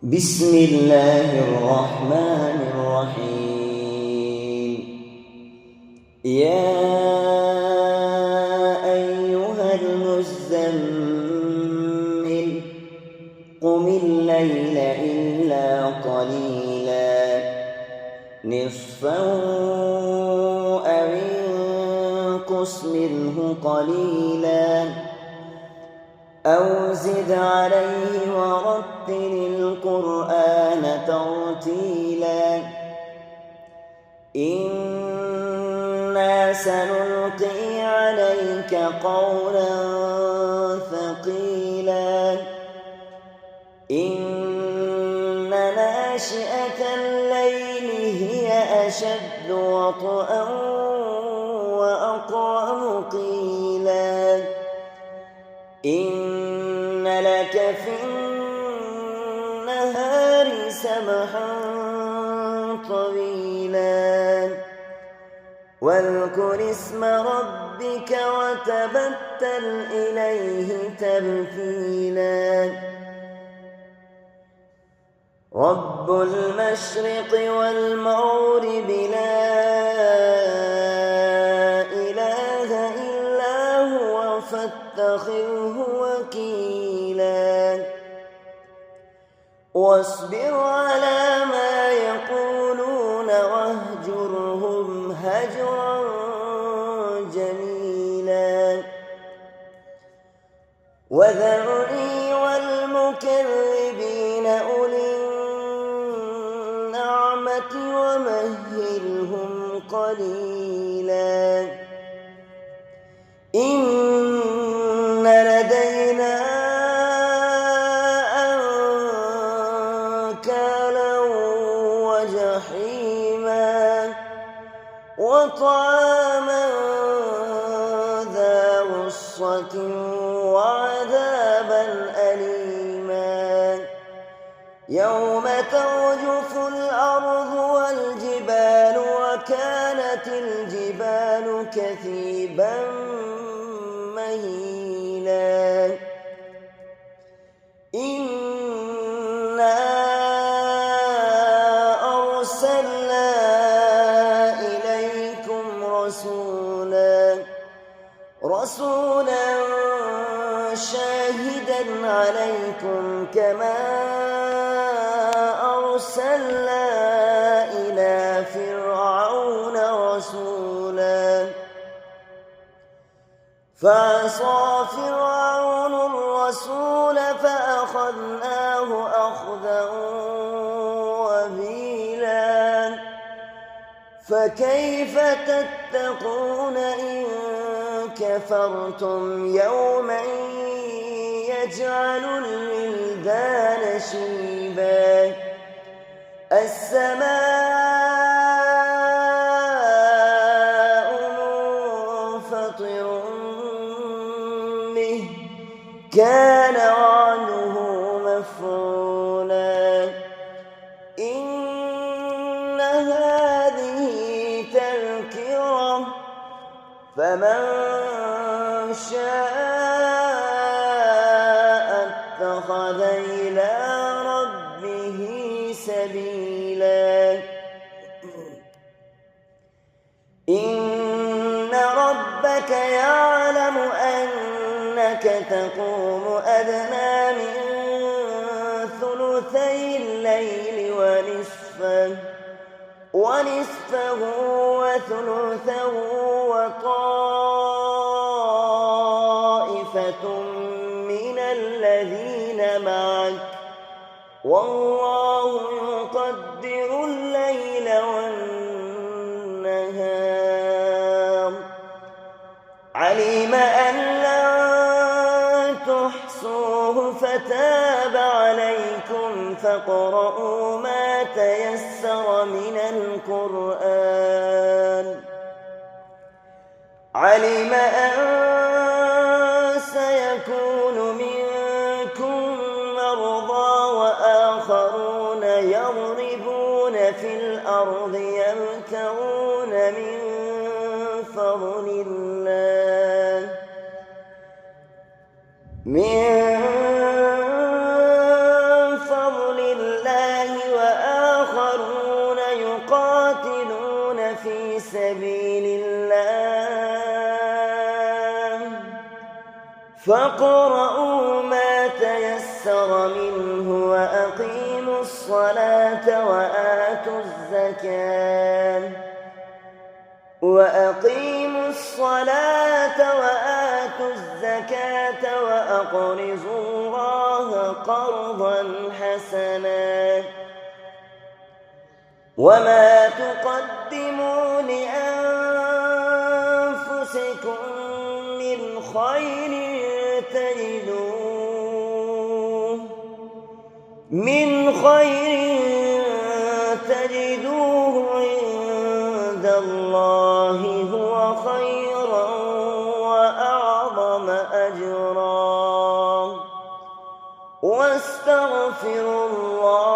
بسم الله الرحمن الرحيم. يا أيها المزمل قم الليل إلا قليلا نصفه أو انقص منه قليلا أو زد عليه ورتل القرآن ترتيلا إنا سنلقي عليك قولا ثقيلا إن ناشئة الليل هي أشد وطئا وأقوم قيلا إن لك في النهار سبحا طويلا واذكر اسم ربك وتبتل إليه تبتيلا رب المشرق والمغرب لا إله إلا هو فاتخذه وكيلا واصبر على ما يقولون واهجرهم هجرا جميلا وذرني والمكذبين أولي النعمة ومهلهم قليلا إن لدينا أنكالا وجحيما وطعاما ذا غصة وعذابا أليما يوم ترجف الأرض والجبال وكانت الجبال كثيبا مهيلا إنا أرسلنا إليكم رسولا شاهدا عليكم كما أرسلنا إلى فرعون رسولا فعصى فرعون الرسول فأخذناه أخذا وبيلا فكيف تتقون إن كفرتم يوما يجعل الولدان شيبا السماء منفطر به كان وعده مفعولا إن هذه تذكرة فمن شاء اتخذ إلى ربه سبيلا إن ربك يعلم أنك تقوم أدنى من ثلثي الليل ونصفه وثلثه وطائفة من الذين معك والله يقدر الليل والنهار علم أن لن تحصوه فتاب عليكم فاقرؤوا ما تيسر من القرآن علم أن سيكون منكم مرضى وآخرون يضربون في الأرض يبتغون من فضل الله من فضل الله فاقرؤوا ما تيسر منه وأقيموا الصلاة وآتوا الزكاة وأقرضوا الله قرضا حسنا وما تقدموا لأنفسكم من خير تجدوه عند الله هو خيرا وأعظم أجرا واستغفروا الله